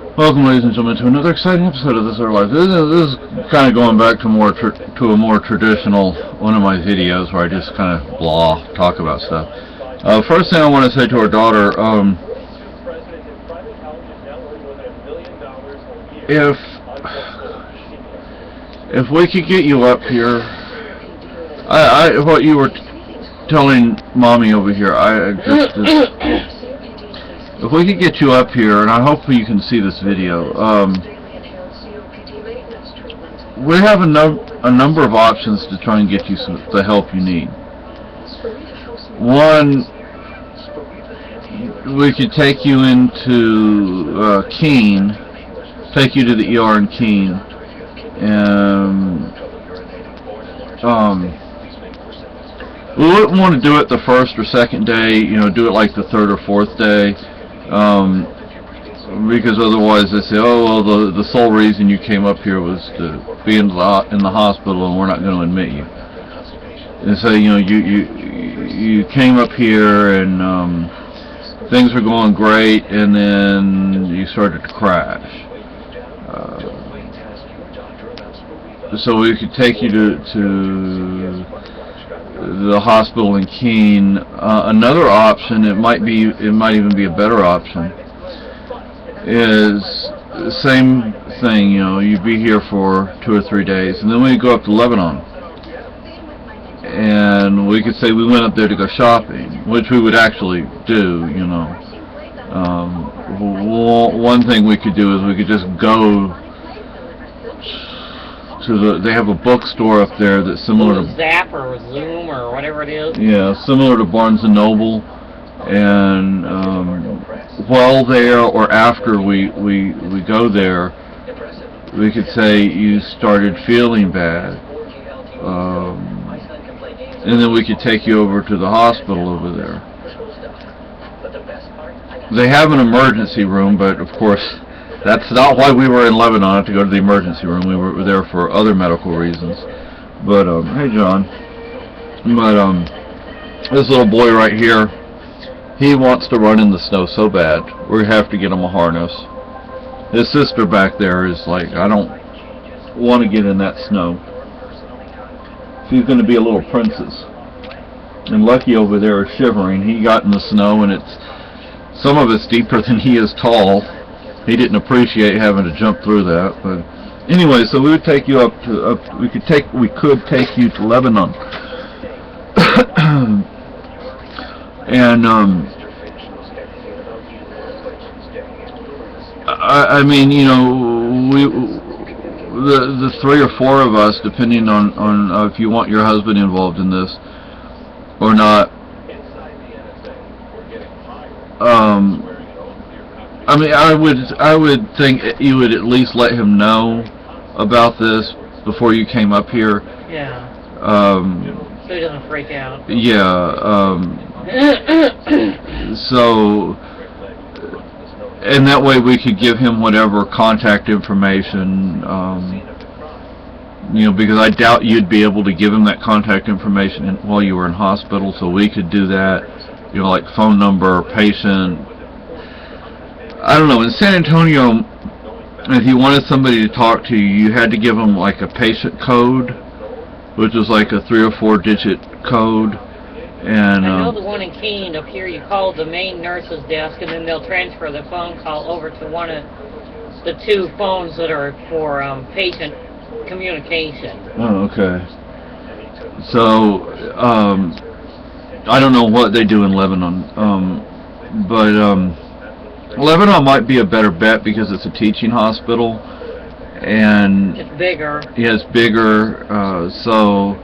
Welcome, ladies and gentlemen, to another exciting episode of This Our Life. This is kind of going back to a more traditional one of my videos where I just kind of talk about stuff. First thing I want to say to our daughter, if we could get you up here, what you were telling mommy over here, if we could get you up here, and I hope you can see this video, we have a number of options to try and get you the help you need. One, we could take you into Keene, take you to the ER in Keene, and we wouldn't want to do it the first or second day, do it like the third or fourth day. Because otherwise they say, oh well, the sole reason you came up here was to be in the hospital, and we're not going to admit you. And so you came up here and things were going great, and then you started to crash. So we could take you to the hospital in Keene. Another option, it might even be a better option, is the same thing. You'd be here for 2 or 3 days, and then we go up to Lebanon, and we could say we went up there to go shopping, which we would actually do. One thing we could do is we could just go to they have a bookstore up there that's similar to Zap or Zoom or whatever it is. Yeah, similar to Barnes and Noble. And while there or after we go there, we could say you started feeling bad, and then we could take you over to the hospital over there. They have an emergency room, but of course that's not why we were in Lebanon, to go to the emergency room. We were there for other medical reasons. But hey John. But this little boy right here, he wants to run in the snow so bad. We have to get him a harness. His sister back there is like, I don't want to get in that snow. She's going to be a little princess. And Lucky over there is shivering. He got in the snow, and some of it's deeper than he is tall. He didn't appreciate having to jump through that. But anyway, so we would take you we could take you to Lebanon. And I mean, the 3 or 4 of us, depending on if you want your husband involved in this or not. I mean, I would think you would at least let him know about this before you came up here. Yeah. So he doesn't freak out. Yeah. So, and that way we could give him whatever contact information, because I doubt you'd be able to give him that contact information while you were in hospital, so we could do that, like phone number, patient. I don't know, in San Antonio, if you wanted somebody to talk to you, you had to give them like a patient code, which was like a 3 or 4 digit code. And I know the one in Keene up here, you call the main nurse's desk, and then they'll transfer the phone call over to one of the 2 phones that are for patient communication. Oh, okay. So, I don't know what they do in Lebanon, but Lebanon might be a better bet because it's a teaching hospital, and it's bigger. Yeah, it's bigger. So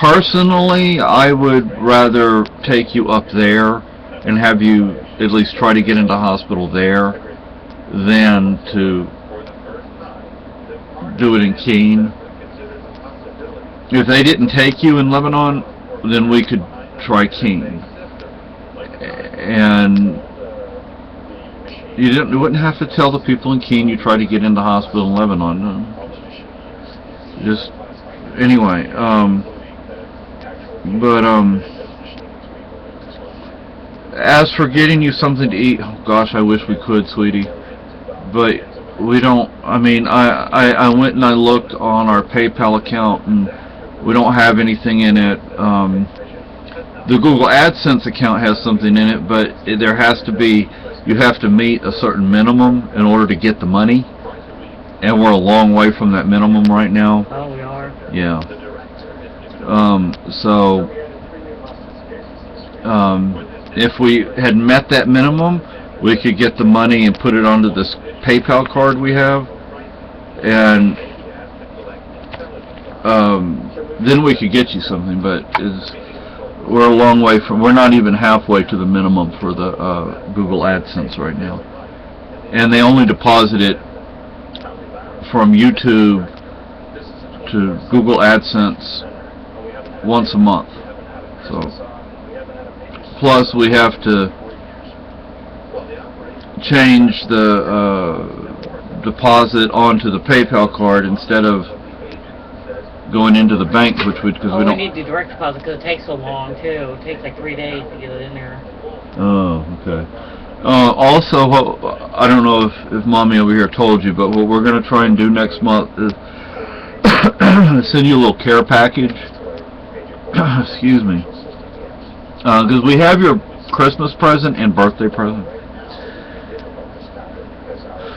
personally, I would rather take you up there and have you at least try to get into hospital there than to do it in Keene. If they didn't take you in Lebanon, then we could try Keene. And you wouldn't have to tell the people in Keene you tried to get into hospital in Lebanon. No. Just anyway. as for getting you something to eat, oh gosh, I wish we could, sweetie. But we don't, I mean, I went and I looked on our PayPal account and we don't have anything in it. The Google AdSense account has something in it, but there has to be, you have to meet a certain minimum in order to get the money. And we're a long way from that minimum right now. Oh, we are? Yeah. If we had met that minimum, we could get the money and put it onto this PayPal card we have, and then we could get you something. But we're a long way from. We're not even halfway to the minimum for the Google AdSense right now, and they only deposit it from YouTube to Google AdSense once a month. So, plus we have to change the deposit onto the PayPal card instead of going into the bank, which would, because we don't. We need to do direct deposit because it takes so long too. It takes like 3 days to get it in there. Oh, okay. Also, I don't know if Mommy over here told you, but what we're going to try and do next month is send you a little care package. Excuse me. Because we have your Christmas present and birthday present,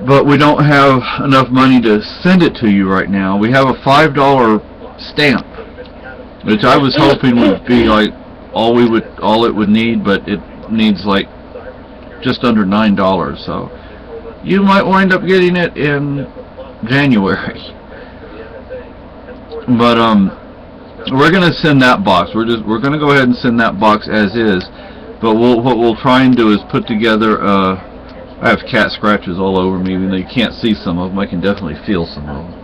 but we don't have enough money to send it to you right now. We have a $5 stamp, which I was hoping would be like all it would need, but it needs like just under $9. So you might wind up getting it in January. But we're gonna send that box. We're gonna go ahead and send that box as is. But what we'll try and do is put together. I have cat scratches all over me, even though you can't see some of them. I can definitely feel some of them.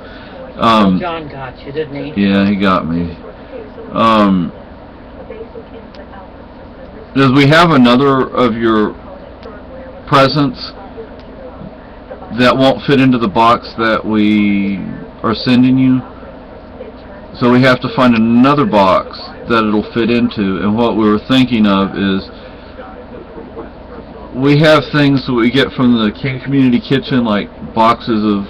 John got you, didn't he? Yeah, he got me. Does we have another of your presents that won't fit into the box that we are sending you? So we have to find another box that it'll fit into, and what we were thinking of is we have things that we get from the King Community Kitchen, like boxes of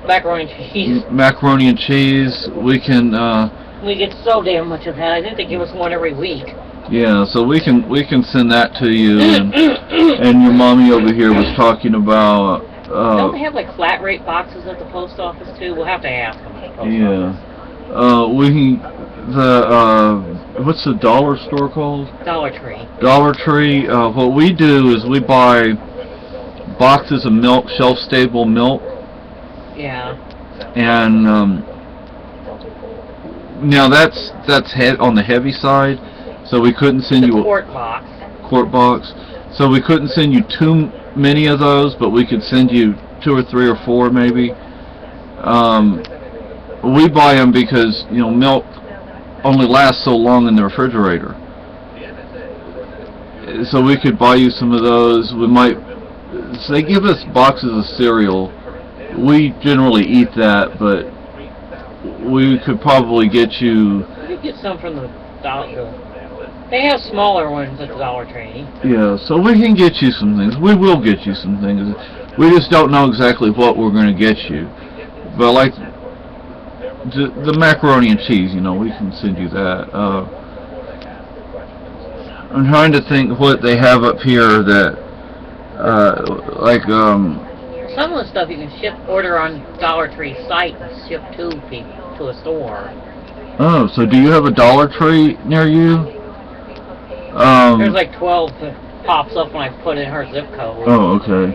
macaroni and cheese. Macaroni and cheese. We can We get so damn much of that. I think they give us one every week. yeah, so we can send that to you, and your mommy over here was talking about Don't they have like flat rate boxes at the post office too? We'll have to ask them. We can what's the dollar store called? Dollar Tree. Dollar Tree. What we do is we buy boxes of milk, shelf-stable milk. Yeah. And now that's on the heavy side, so we couldn't send you a quart box. Quart box. So we couldn't send you too many of those, but we could send you 2 or 3 or 4 maybe. We buy them because milk only lasts so long in the refrigerator. So we could buy you some of those. So they give us boxes of cereal. We generally eat that, but we could probably get you. We could get some from the Dollar. They have smaller ones at the Dollar Tree. Yeah, so we can get you some things. We will get you some things. We just don't know exactly what we're going to get you. But like the macaroni and cheese, we can send you that. I'm trying to think what they have up here that, Some of the stuff you can order on Dollar Tree site and ship to a store. Oh, so do you have a Dollar Tree near you? There's like 12 that pops up when I put in her zip code. Oh, okay.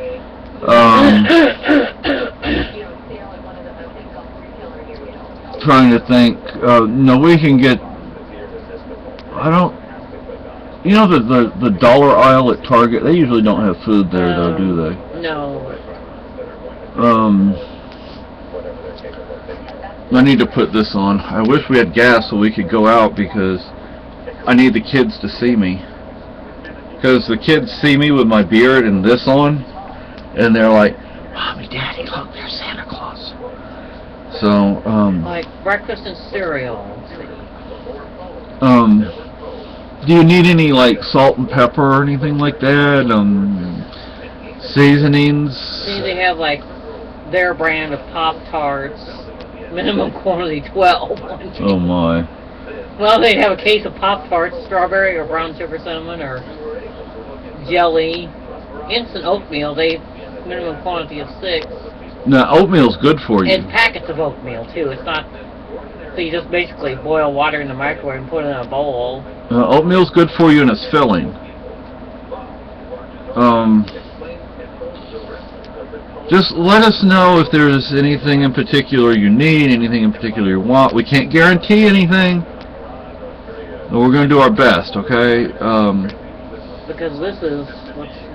Trying to think. No, we can get. The dollar aisle at Target. They usually don't have food there, though, do they? No. I need to put this on. I wish we had gas so we could go out because I need the kids to see me. Because the kids see me with my beard and this on, and they're like, "Mommy, Daddy, look, there's Santa Claus." So, like breakfast and cereal. Let's see. Do you need any like salt and pepper or anything like that? Seasonings? See, they have like their brand of Pop-Tarts, minimum quantity 12. Oh my. Well, they'd have a case of Pop-Tarts, strawberry or brown sugar cinnamon or jelly. Instant oatmeal, they minimum quantity of 6. Now, oatmeal's good for you. And packets of oatmeal, too. It's not... So you just basically boil water in the microwave and put it in a bowl. Oatmeal's good for you and it's filling. Just let us know if there's anything in particular you need, anything in particular you want. We can't guarantee anything, but we're going to do our best, okay? Because this is... Let's see...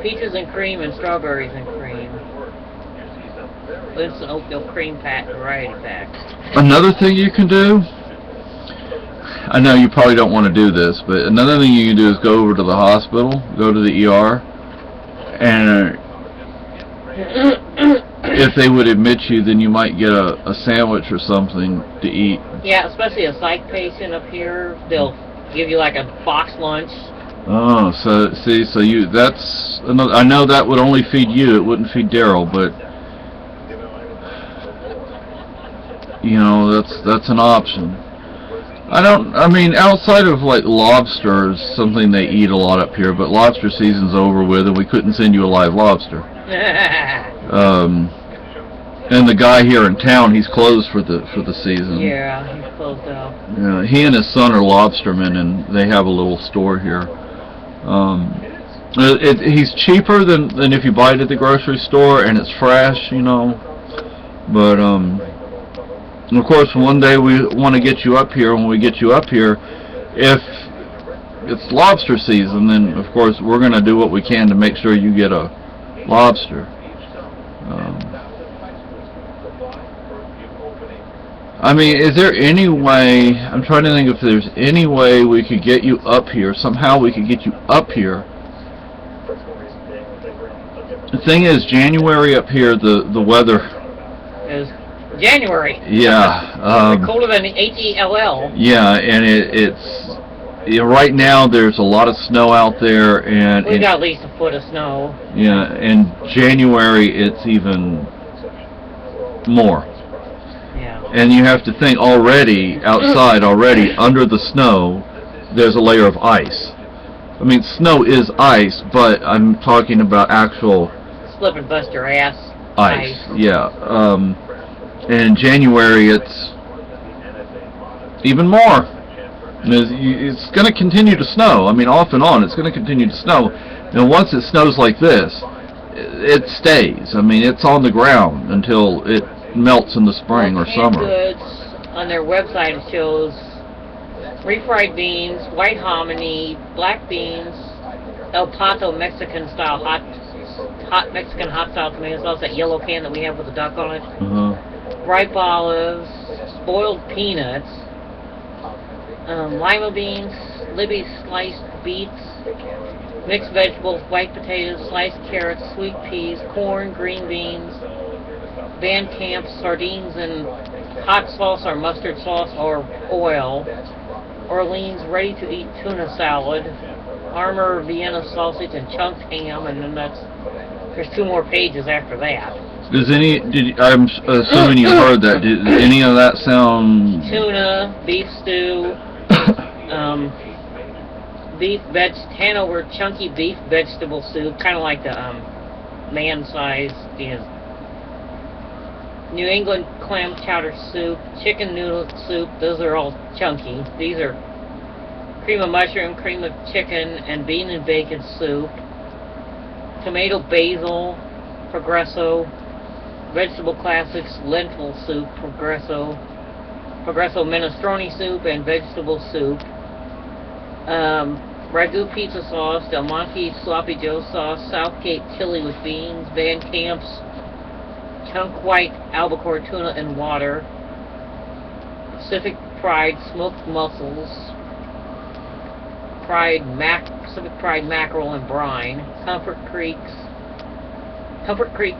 Peaches and cream and strawberries and cream. Instant oatmeal cream pack, variety pack. Another thing you can do, I know you probably don't want to do this, but another thing you can do is go over to the hospital, go to the ER, and if they would admit you, then you might get a sandwich or something to eat. Yeah, especially a psych patient up here, they'll give you like a box lunch. Oh, so see, so that's another. I know that would only feed you; it wouldn't feed Daryl, but you know that's an option. I mean, outside of like lobster is something they eat a lot up here, but lobster season's over with, and we couldn't send you a live lobster. And the guy here in town, he's closed for the season. Yeah, he's closed up. Yeah, he and his son are lobstermen, and they have a little store here. He's cheaper than if you buy it at the grocery store, and it's fresh, you know. But of course, one day we want to get you up here. When we get you up here, if it's lobster season, then of course we're going to do what we can to make sure you get a lobster. I mean, is there any way, I'm trying to think if there's any way we could get you up here, somehow we could get you up here. The thing is, January up here, the weather is January. Yeah. Colder than ATLL. Yeah, and it's right now there's a lot of snow out there, and we've got at least a foot of snow. Yeah, and January it's even more. Yeah. And you have to think already outside, already under the snow, there's a layer of ice. I mean, snow is ice, but I'm talking about actual slip and bust your ass ice. Yeah. And in January it's even more. It's going to continue to snow. I mean, off and on, it's going to continue to snow. And once it snows like this, it stays. I mean, it's on the ground until it melts in the spring or summer. Goods on their website it shows refried beans, white hominy, black beans, El Pato Mexican style hot Mexican hot style tomato sauce, that yellow can that we have with the duck on it. Ripe olives, spoiled peanuts, lima beans, Libby's sliced beets, mixed vegetables, white potatoes, sliced carrots, sweet peas, corn, green beans, Van Camp sardines and hot sauce or mustard sauce or oil, Orleans ready-to-eat tuna salad, Armour Vienna sausage and chunked ham, and then there's 2 more pages after that. I'm assuming you heard that. Did any of that sound? Tuna, beef stew, Hanover chunky beef vegetable soup, kind of like the man-sized, New England clam chowder soup, chicken noodle soup. Those are all chunky. These are cream of mushroom, cream of chicken, and bean and bacon soup. Tomato basil, Progresso. Vegetable classics, lentil soup, Progresso minestrone soup, and vegetable soup. Ragu pizza sauce, Del Monte sloppy joe sauce, Southgate chili with beans, Van Camp's chunk white albacore tuna and water, Pacific Pride smoked mussels, Pacific Pride mackerel and brine, Comfort Creek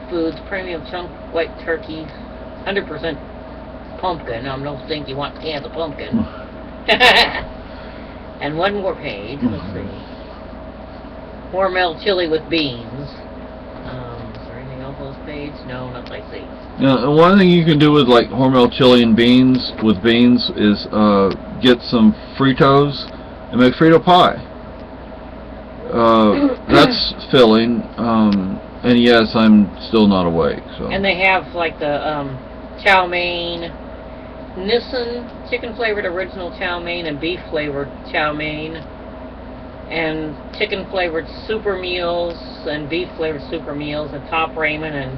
Foods premium chunk white turkey, 100% pumpkin. I don't think you want to can the pumpkin. And one more page. Let's see. Hormel chili with beans. Is there anything else on this page? No, not that I see. Now, one thing you can do with like Hormel chili and beans with beans is get some Fritos and make Frito pie. That's filling. And yes, I'm still not awake. So. And they have like the chow mein, Nissan chicken flavored original chow mein and beef flavored chow mein, and chicken flavored super meals and beef flavored super meals, and Top Ramen and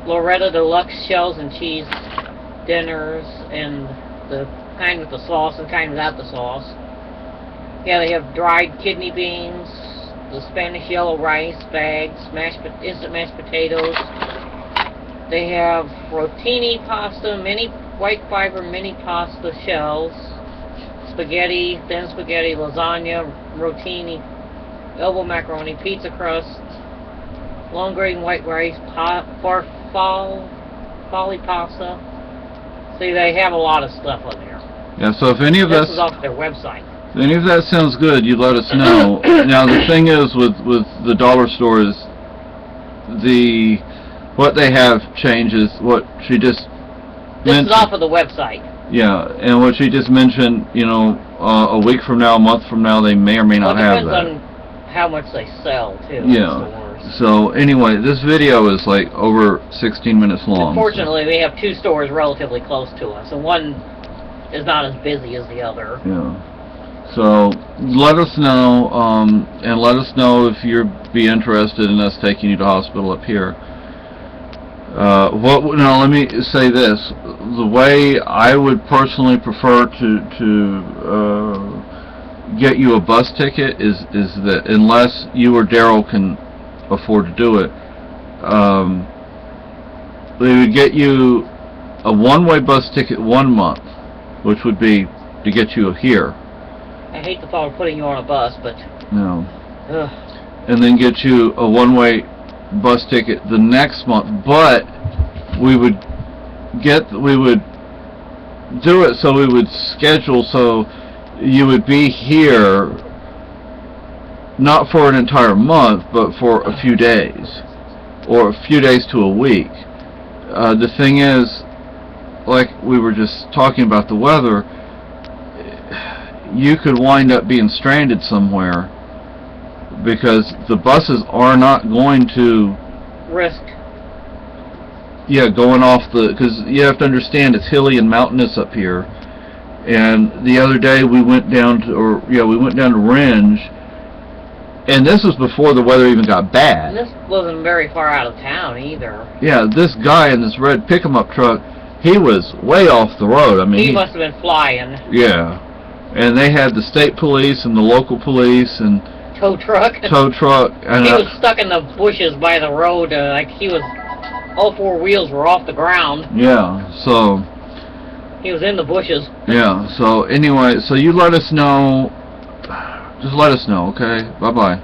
Loretta Deluxe shells and cheese dinners, and the kind with the sauce and kind without the sauce. Yeah, they have dried kidney beans, the Spanish yellow rice bags, instant mashed potatoes. They have rotini pasta, mini white fiber mini pasta shells, spaghetti, thin spaghetti, lasagna, rotini, elbow macaroni, pizza crust, long grain white rice, farfalle pasta. See, they have a lot of stuff on there. Yeah, so if any of This that is off their website. if any of that sounds good, you let us know. Now the thing is with the dollar store is what they have changes. What she just This mentioned. is off of the website. Yeah, and what she just mentioned, a week from now, a month from now, they may or may not have that. Well, it depends on how much they sell, too. in Yeah. stores. So anyway, this video is like over 16 minutes long. Unfortunately, we have two stores relatively close to us, and one is not as busy as the other. Yeah. So let us know, and let us know if you'd be interested in us taking you to hospital up here. Now let me say this: the way I would personally prefer to get you a bus ticket is that unless you or Daryl can afford to do it, they would get you a one-way bus ticket 1 month, which would be to get you here. I hate the thought of putting you on a bus, but No. ugh. And then get you a one-way bus ticket the next month, but we would do it so we would schedule so you would be here not for an entire month but for a few days or a few days to a week. The thing is, like we were just talking about the weather, you could wind up being stranded somewhere because the buses are not going to Risk. going off because you have to understand it's hilly and mountainous up here. And the other day we went down to Renge, and this was before the weather even got bad. And this wasn't very far out of town either. Yeah, this guy in this red pickup truck, he was way off the road. I mean, He must have been flying. Yeah, and they had the state police and the local police and Tow truck. tow truck. And He was stuck in the bushes by the road, like he was, all four wheels were off the ground. yeah, so He was in the bushes. yeah, so anyway, so you let us know. Just let us know, okay? Bye-bye.